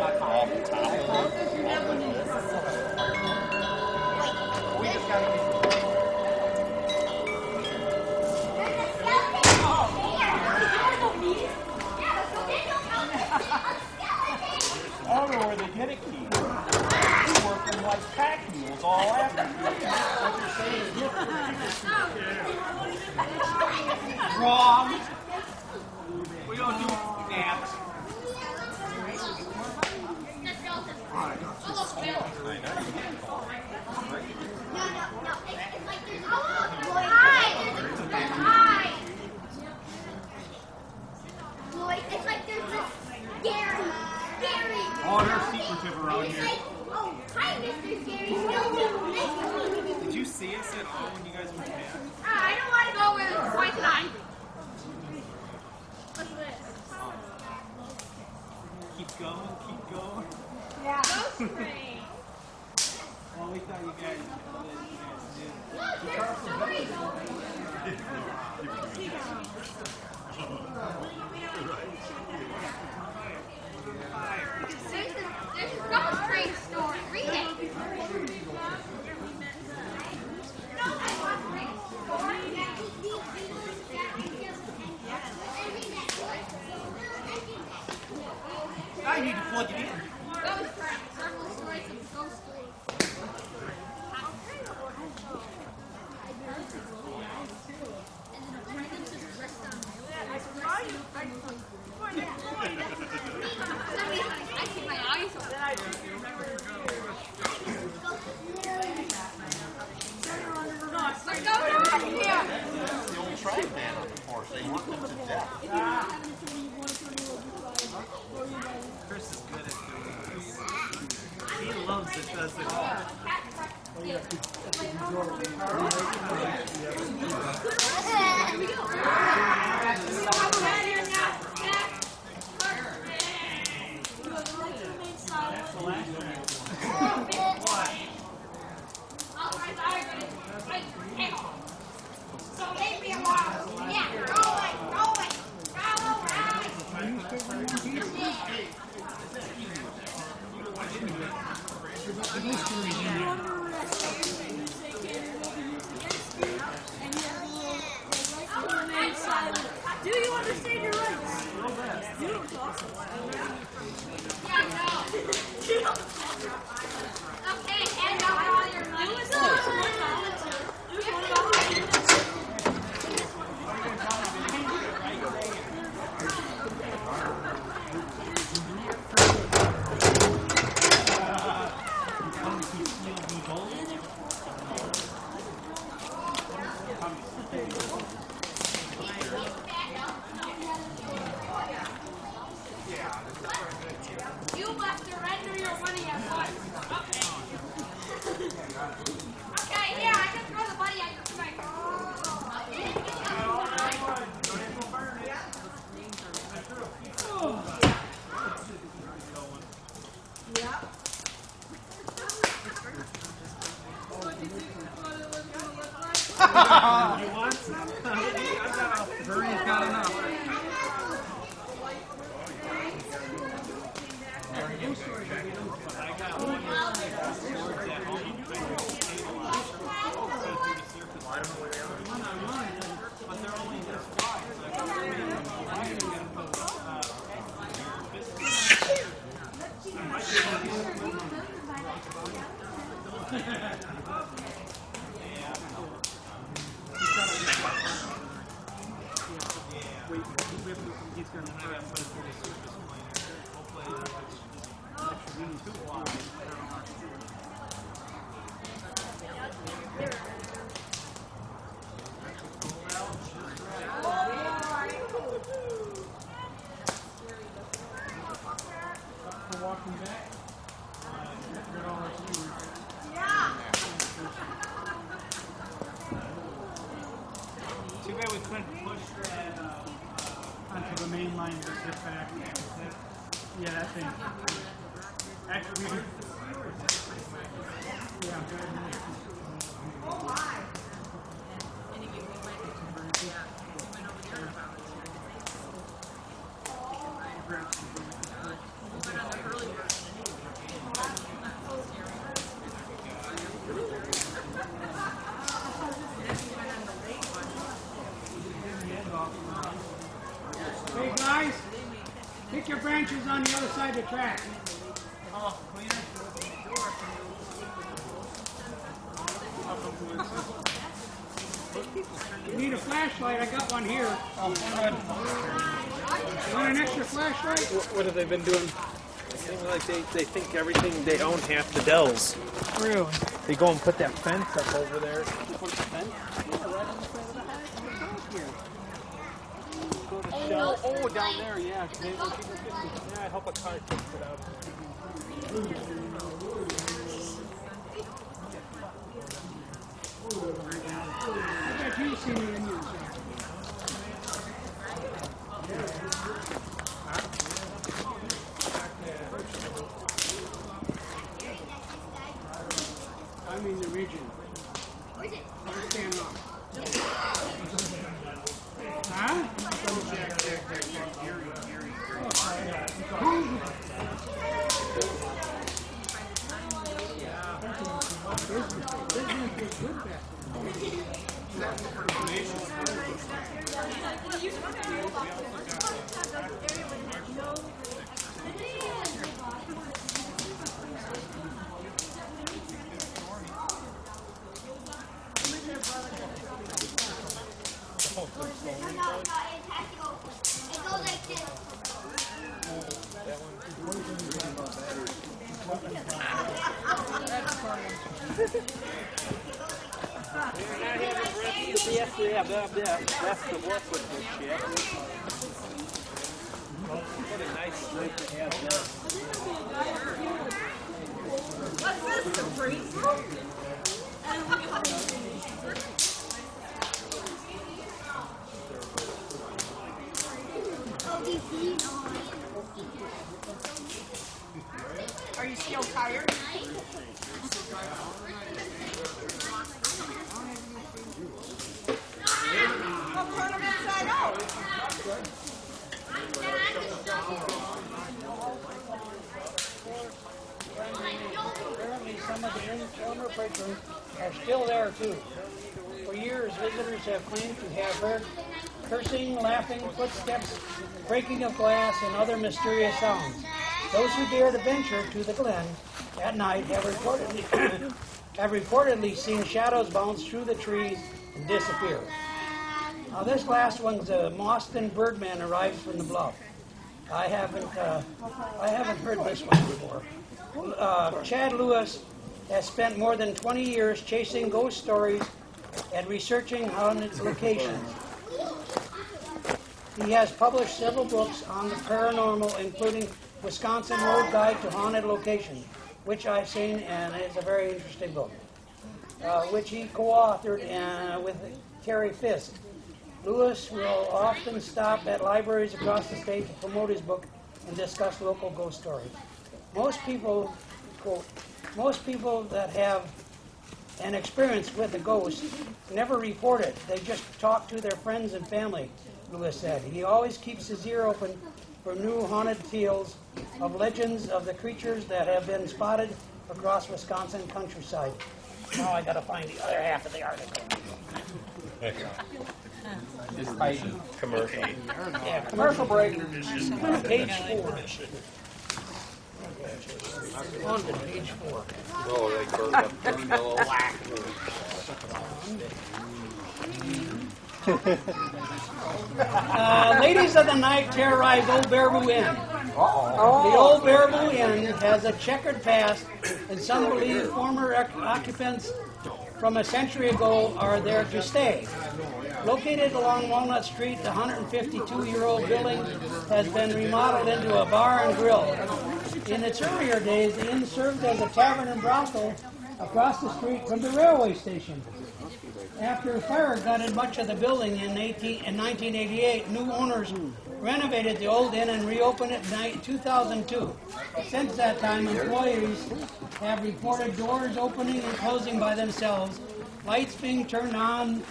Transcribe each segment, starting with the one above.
I don't know where they get it, Keith. You're working like pack mules all after. Wrong. We don't do naps. It's like there's this Gary. Oh, they're secretive around here. Oh, hi, Mr. Gary. Did you see us at all when you guys went back? I don't want to go with White Line. What's this? Keep going. Yeah. Ghost train. Well, we thought you guys did. Look, there's stories over here. There's a ghost train story. Read it. I need to plug it in. Ghost train. Several stories of ghost train. And then Brandon just dressed on I keep my eyes open. What's going on here? The old track man on the horse. They worked him to death. Chris is good at doing this. He loves it, doesn't he? So leave me alone. Yeah, go away. Do you understand your rights? You don't talk. Yeah, no. Okay, hand out all your money. You must surrender your money at once. Okay. Okay, here, I can throw the money at your face. You want some? Vernie's got enough. I got one swords at home. But they're only this wide, so I got he's going to put it through the surface planer. Hopefully, actually too wide. For walking back, you're all like you. Too bad we couldn't push that onto the main line to get back. Yeah, that thing. Actually, yeah. Oh my! inside the track. Oh, cleaner. You need a flashlight? I got one here. Oh, good. You want an extra flashlight? What have they been doing? Seems like they think everything they own half the dells. Really? They go and put that fence up over there. Put the fence? Yeah, right on the side of the house. Go to Shell. Oh, down there, yeah. Yeah, I hope a car takes it out. I bet you've seen it in yours. I mean the region. Stand up. Huh? Yeah, that's the work with this shit. What a nice place to have that. What's this, the freeze? Are you still tired? Well, turn them inside out. Apparently some of the former patrons are still there too. For years, visitors have claimed to have heard cursing, laughing, footsteps, breaking of glass, and other mysterious sounds. Those who dare to venture to the glen at night have reportedly seen shadows bounce through the trees and disappear. Now this last one's a Boston Birdman arrives from the bluff. I haven't heard this one before. Chad Lewis has spent more than 20 years chasing ghost stories and researching haunted locations. He has published several books on the paranormal, including Wisconsin Road Guide to Haunted Locations, which I've seen, and it's a very interesting book, which he co-authored with Terry Fisk. Lewis will often stop at libraries across the state to promote his book and discuss local ghost stories. Most people, quote, most people that have an experience with a ghost never report it. They just talk to their friends and family, Lewis said. He always keeps his ear open for new haunted tales of legends of the creatures that have been spotted across Wisconsin countryside. Now I got to find the other half of the article. Commercial. Yeah, commercial break. Page 4. On to page 4. Oh, they burned up the yellow. Ladies of the night terrorize Old Baraboo Inn. The Old Baraboo Inn has a checkered past, and some believe former occupants from a century ago are there to stay. Located along Walnut Street, the 152-year-old building has been remodeled into a bar and grill. In its earlier days, the inn served as a tavern and brothel across the street from the railway station. After a fire gutted much of the building in 1988, new owners renovated the old inn and reopened it in 2002. Since that time, employees have reported doors opening and closing by themselves, lights being turned on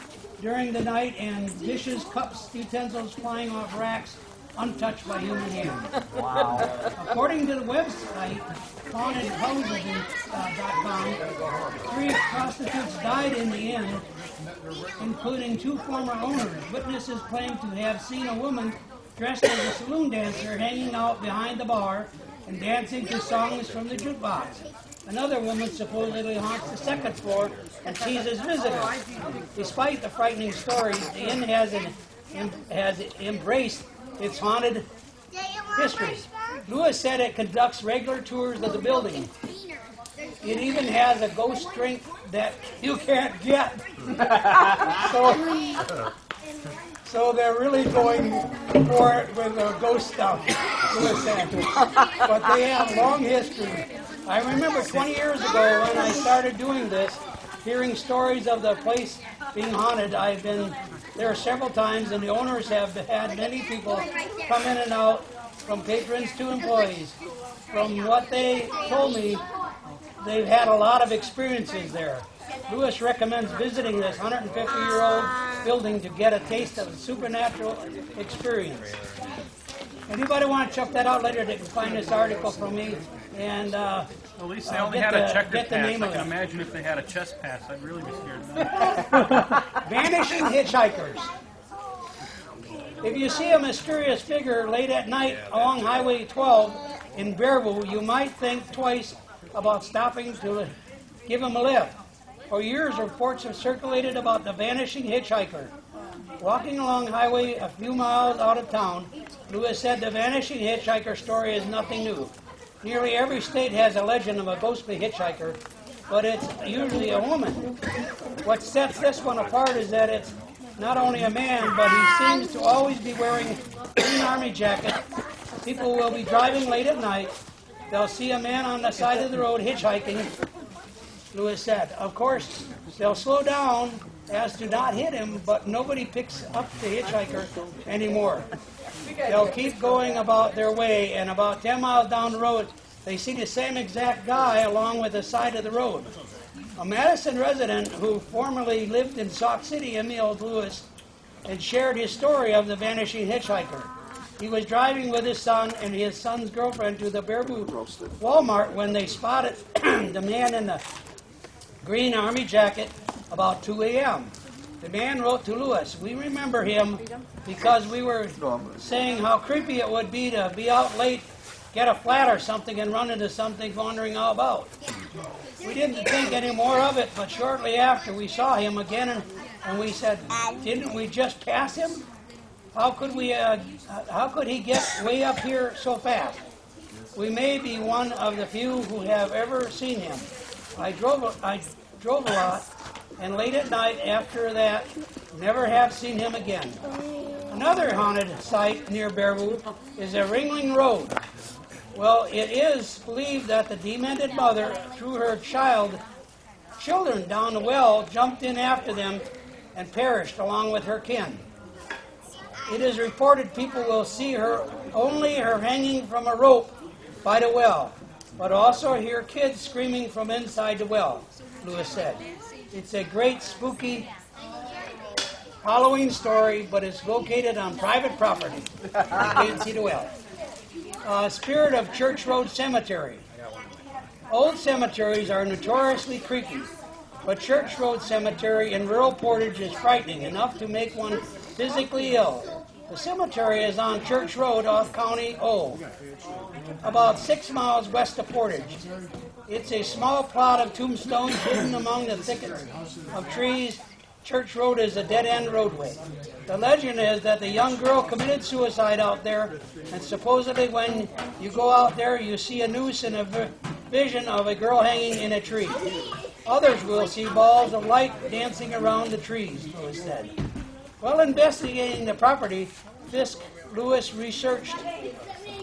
during the night, and dishes, cups, utensils flying off racks untouched by human hands. Wow. According to the website, hauntedhouses.com, 3 prostitutes died in the inn, including 2 former owners. Witnesses claim to have seen a woman dressed as a saloon dancer hanging out behind the bar and dancing to songs from the jukebox. Another woman supposedly haunts the second floor and teases visitors. Despite the frightening stories, the inn has embraced its haunted history. Lewis said it conducts regular tours of the building. It even has a ghost drink that you can't get. So they're really going for it with the ghost stuff, Lewis said. But they have long history. I remember 20 years ago when I started doing this, hearing stories of the place being haunted. I've been there several times, and the owners have had many people come in and out, from patrons to employees. From what they told me, they've had a lot of experiences there. Lewis recommends visiting this 150-year-old building to get a taste of the supernatural experience. Anybody want to check that out later? They can find this article from me. And at least they only had a checkered pass. I can imagine if they had a chess pass, I'd really be scared. Vanishing hitchhikers. If you see a mysterious figure late at night along Highway 12 in Bearville, you might think twice about stopping to give him a lift. For years, reports have circulated about the vanishing hitchhiker. Walking along highway a few miles out of town, Lewis said the vanishing hitchhiker story is nothing new. Nearly every state has a legend of a ghostly hitchhiker, but it's usually a woman. What sets this one apart is that it's not only a man, but he seems to always be wearing a green army jacket. People will be driving late at night. They'll see a man on the side of the road hitchhiking, Lewis said. Of course, they'll slow down as to not hit him, but nobody picks up the hitchhiker anymore. They'll keep going about their way, and about 10 miles down the road, they see the same exact guy along with the side of the road. A Madison resident who formerly lived in Sauk City emailed Lewis and shared his story of the vanishing hitchhiker. He was driving with his son and his son's girlfriend to the Bearville Walmart when they spotted the man in the green army jacket about 2 a.m. The man wrote to Lewis, "We remember him because we were saying how creepy it would be to be out late, get a flat or something, and run into something wondering all about. We didn't think any more of it, but shortly after we saw him again, and we said, didn't we just pass him? How could he get way up here so fast? We may be one of the few who have ever seen him. I drove a lot, and late at night after that, never have seen him again." Another haunted site near Bearville is a Ringling Road. Well, it is believed that the demented mother threw her children down the well, jumped in after them, and perished along with her kin. It is reported people will see her hanging from a rope by the well, but also hear kids screaming from inside the well, Lewis said. It's a great spooky Halloween story, but it's located on private property. You can't see the well. Spirit of Church Road Cemetery. Old cemeteries are notoriously creepy, but Church Road Cemetery in rural Portage is frightening enough to make one physically ill. The cemetery is on Church Road off County O, about 6 miles west of Portage. It's a small plot of tombstones hidden among the thickets of trees. Church Road is a dead-end roadway. The legend is that the young girl committed suicide out there, and supposedly when you go out there, you see a noose and a vision of a girl hanging in a tree. Others will see balls of light dancing around the trees, Lewis said. While investigating the property, Fisk Lewis researched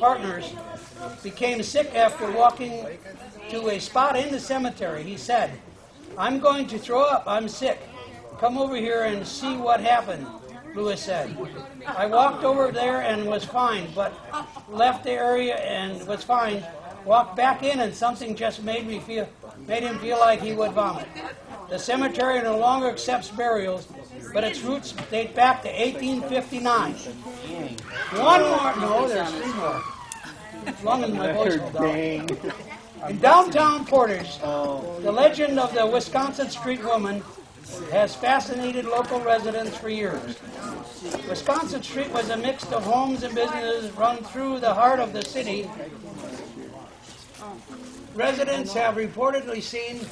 partners became sick after walking to a spot in the cemetery. He said, "I'm going to throw up. I'm sick. Come over here and see what happened," Lewis said. "I walked over there and was fine, but left the area and was fine. Walked back in and something just made him feel like he would vomit." The cemetery no longer accepts burials, but its roots date back to 1859. One more. No, there's 3 more. As long as my voice will down. In downtown Portage, the legend of the Wisconsin Street Woman has fascinated local residents for years. Wisconsin Street was a mix of homes and businesses run through the heart of the city residents have reportedly seen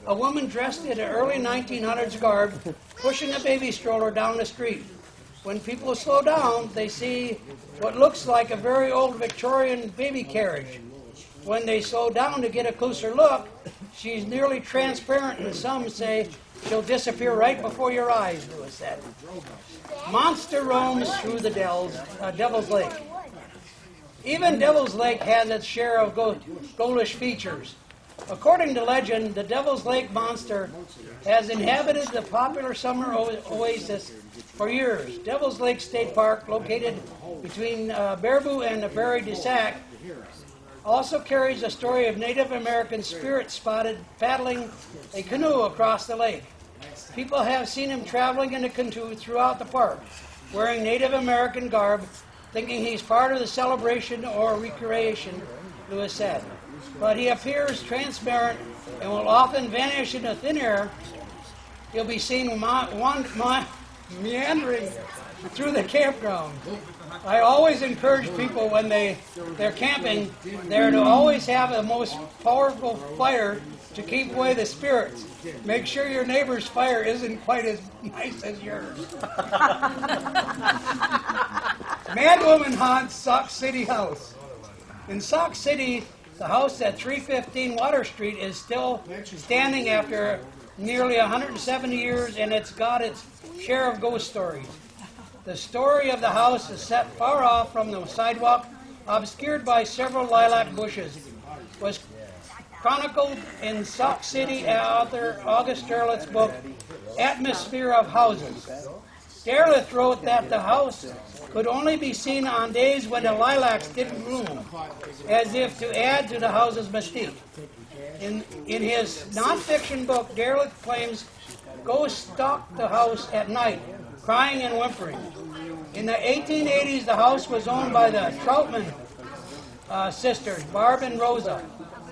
a woman dressed in an early 1900s garb pushing a baby stroller down the street. When people slow down, they see what looks like a very old Victorian baby carriage. When they slow down to get a closer look, she's nearly transparent, and some say she'll disappear right before your eyes, Lewis said. Monster roams through the Devil's Lake. Even Devil's Lake has its share of ghoulish features. According to legend, the Devil's Lake monster has inhabited the popular summer oasis for years. Devil's Lake State Park, located between Baraboo and the Prairie du Sac, also carries a story of Native American spirits spotted paddling a canoe across the lake. People have seen him traveling in a canoe throughout the park, wearing Native American garb, thinking he's part of the celebration or recreation, Lewis said. But he appears transparent and will often vanish into thin air. He'll be seen meandering through the campground. I always encourage people when they're camping there to always have the most powerful fire to keep away the spirits. Make sure your neighbor's fire isn't quite as nice as yours. Mad woman haunts Sauk City house. In Sauk City, the house at 315 Water Street is still standing after nearly 170 years, and it's got its share of ghost stories. The story of the house is set far off from the sidewalk, obscured by several lilac bushes. Was chronicled in Sauk City author August Derleth's book, Atmosphere of Houses. Derleth wrote that the house could only be seen on days when the lilacs didn't bloom, as if to add to the house's mystique. In his nonfiction book, Derleth claims ghosts stalked the house at night, crying and whimpering. In the 1880s, the house was owned by the Troutman sisters, Barb and Rosa,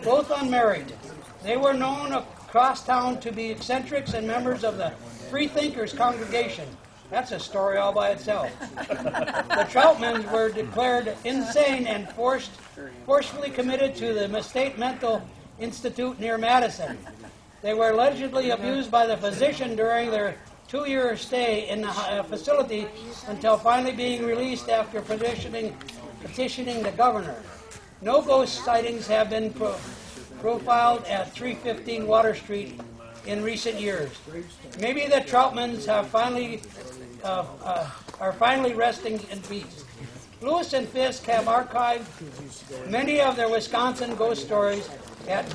both unmarried. They were known across town to be eccentrics and members of the Freethinkers congregation. That's a story all by itself. The Troutmans were declared insane and forcefully committed to the State Mental Institute near Madison. They were allegedly abused by the physician during their 2-year stay in the facility until finally being released after petitioning the governor. No ghost sightings have been profiled at 315 Water Street in recent years. Maybe the Troutmans have are finally resting in peace. Lewis and Fisk have archived many of their Wisconsin ghost stories at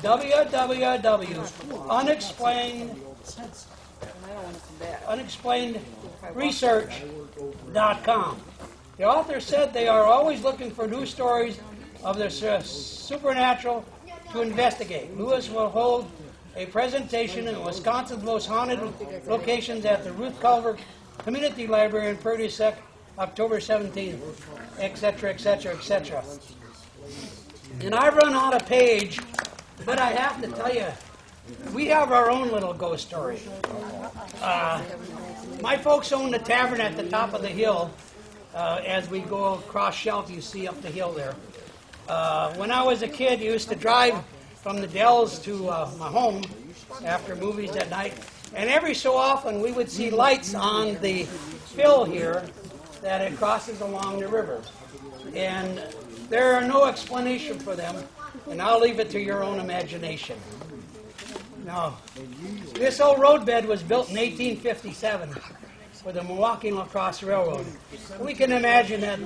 unexplainedresearch.com. The author said they are always looking for new stories of the supernatural to investigate. Lewis will hold a presentation in Wisconsin's most haunted locations at the Ruth Culver Community Library in Prairie du Sac, October 17th, etc., etc., etc. And I've run out of page, but I have to tell you, we have our own little ghost story. My folks own the tavern at the top of the hill. As we go across Shelf, you see up the hill there. When I was a kid, I used to drive from the Dells to my home after movies at night. And every so often, we would see lights on the fill here that it crosses along the river. And there are no explanation for them, and I'll leave it to your own imagination. Now, this old roadbed was built in 1857 for the Milwaukee La Crosse Railroad. We can imagine that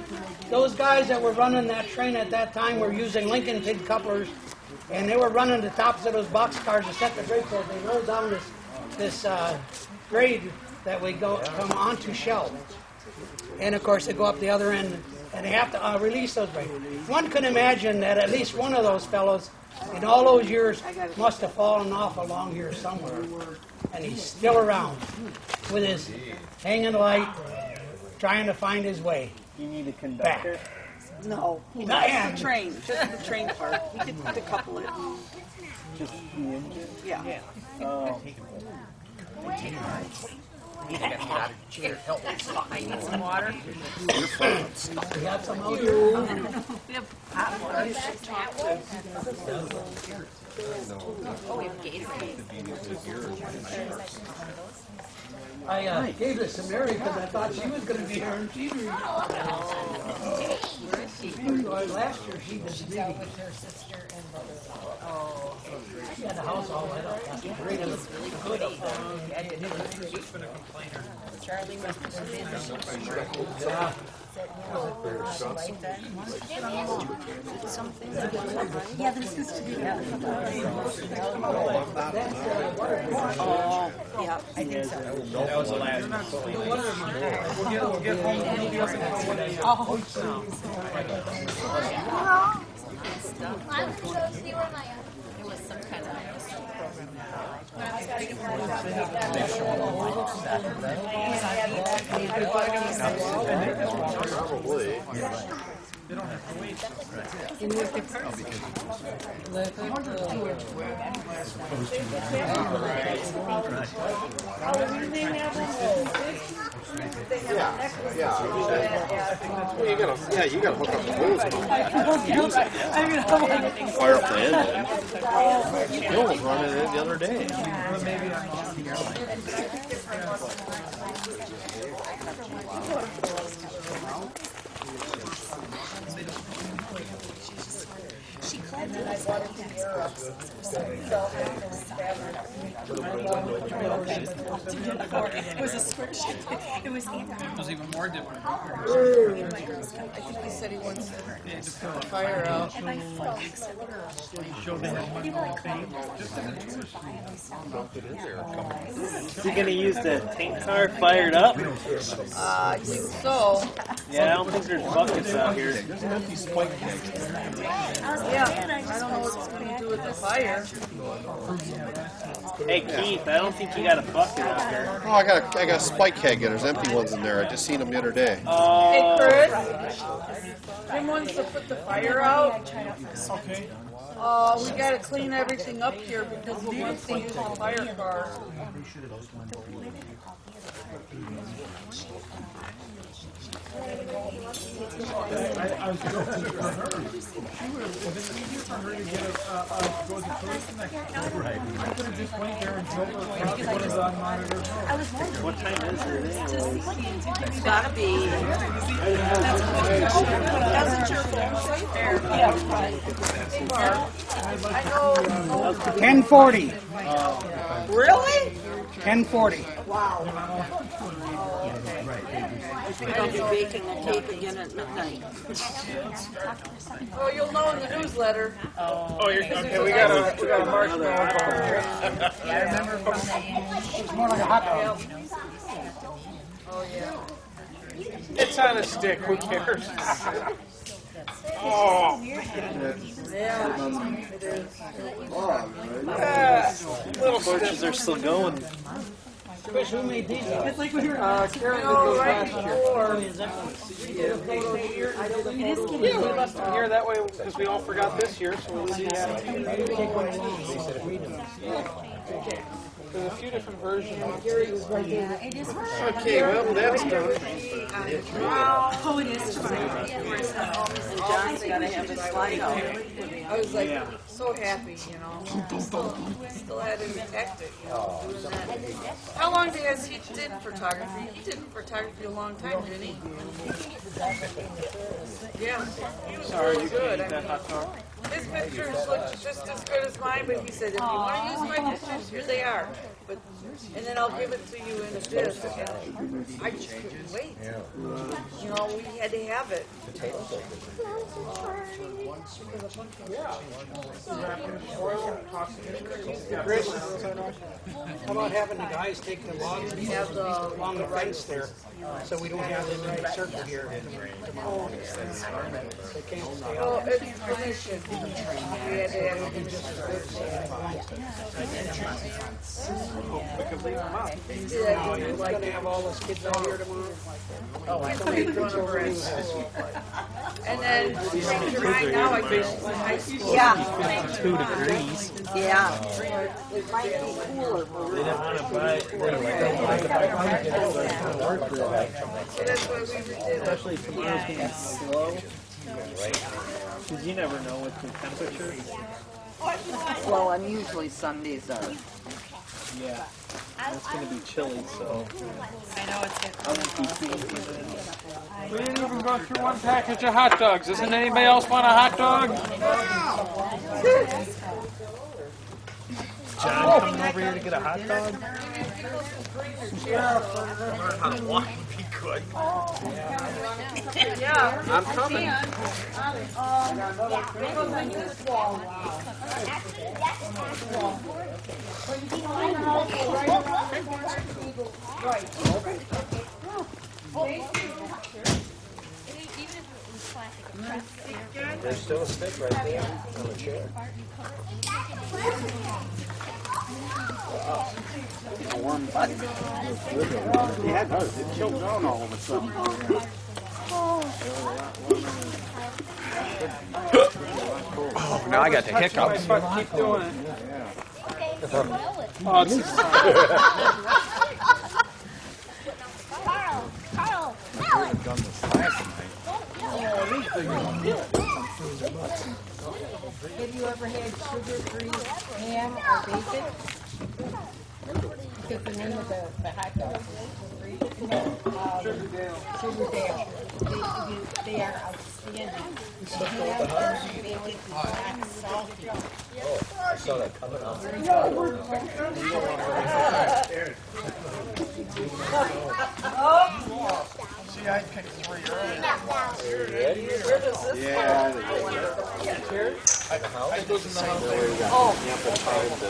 those guys that were running that train at that time were using Lincoln pig couplers, and they were running the tops of those boxcars to set the brakes as they rolled down this grade that we come onto Shell. And of course, they go up the other end, and they have to release those brakes. One can imagine that at least one of those fellows in all those years must have fallen off along here somewhere. And he's still around with his hanging light, trying to find his way You need a conductor? No. Just the train. Just the train part. He could decouple it. Just the engine? Yeah. Oh. I got to get out of the chair. Help. I need some water. We have some out here. We have hot water. Oh, we have Gatorade. I gave this to Mary because I thought she was going to be here and she'd read. Last year she was reading. With her sister and brother. She had the house all lit up. It was really pretty. Charlie was busy. Yeah. Yeah, they're supposed to do that. Oh, yeah, I think so. That was the last one. We'll get home. We'll be up in It was some kind of Probably. They don't have to wait. Well, you gotta hook up the hose. Fire up the engine. Bill was running it the other day. She clapped it. It was a squirt shit. It was even more different. I think he said he wants to put the fire out. and I felt Show them how much more pain. Just in the tourist Is he going to use the tank car fired up? I think so. Yeah, I don't think there's buckets out here. Yeah, I don't know what it's going to do with the fire. Hey Keith, I don't think you got a bucket out there. Oh, I got a spike keg. There's empty ones in there. I just seen them the other day. Hey, Chris, Jim wants to put the fire out. Okay. We got to clean everything up here because we want to use the fire car. I was joking for her. She would have, well, it's easier for her to get go to tourist next time. Right. I could have just went there and drove her across what is on monitor. What time is it? It's got to be. Doesn't your phone say there? I know. 10:40. Really? 10:40. Wow. I think I'll be baking a cake again at midnight. Oh, you'll know in the newsletter. Oh, you're okay. We got a marshmallow bar. I remember from It's more like a hot dog. Oh, yeah. It's on a stick. Who cares? Oh. Yeah, it is. Little torches are still going. Who made these? It's like Karen did those last year. Yeah, we left them here that way because we all forgot this year, so we'll see that. There's a few different versions. Okay, well, that's done. Oh, it is tomorrow. John's got to have his slide out. I was like so happy, you know. Still had it intact, you know, doing that. How long has he did photography? He did photography a long time, didn't he? Yeah. He was really good. I mean, his pictures look just as good as mine, but he said, if you want to use my pictures, here they are. But and then I'll give it to you in a disc. I just couldn't wait. You know, we had to have it. Chris, how about having the guys take the logs and Have the along the fence there, so we don't have them in a circle here tomorrow. They can't stay Well, out. it's permission. We had to have it just as good. Yeah, He's gonna have all his kids out here tomorrow. and then right now I basically high Yeah. 2 degrees. Yeah. It might be cooler. They didn't want to buy. They didn't want to buy especially tomorrow's going to be slow. Because you never know with the temperature. Well, and usually Sundays are. Yeah. It's going to be chilly, so I know it's I won't be seeing it. We didn't even go through one package of hot dogs. Doesn't anybody else want a hot dog? John coming over here to get a hot dog? Learn how to walk would be good. Yeah. I'm coming. There's still a stick right there on the chair. A warm butt. Yeah, it does. It chills down all of a sudden. Oh, now I got the hiccups. Keep doing it. Oh, it's Carl, Done this last night. have you ever had sugar-free ham or bacon? Because the name of the hot dog is Sugardale. They are outstanding. The ham and the bacon is not salty. I saw that coming out. See, I picked 3 earlier. Yeah. I goes in the house. Ample time to.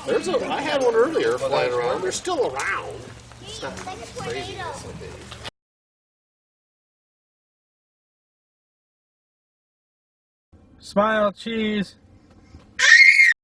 There's a. I had one earlier flying around. They're still around. It's not crazy. Smile, cheese.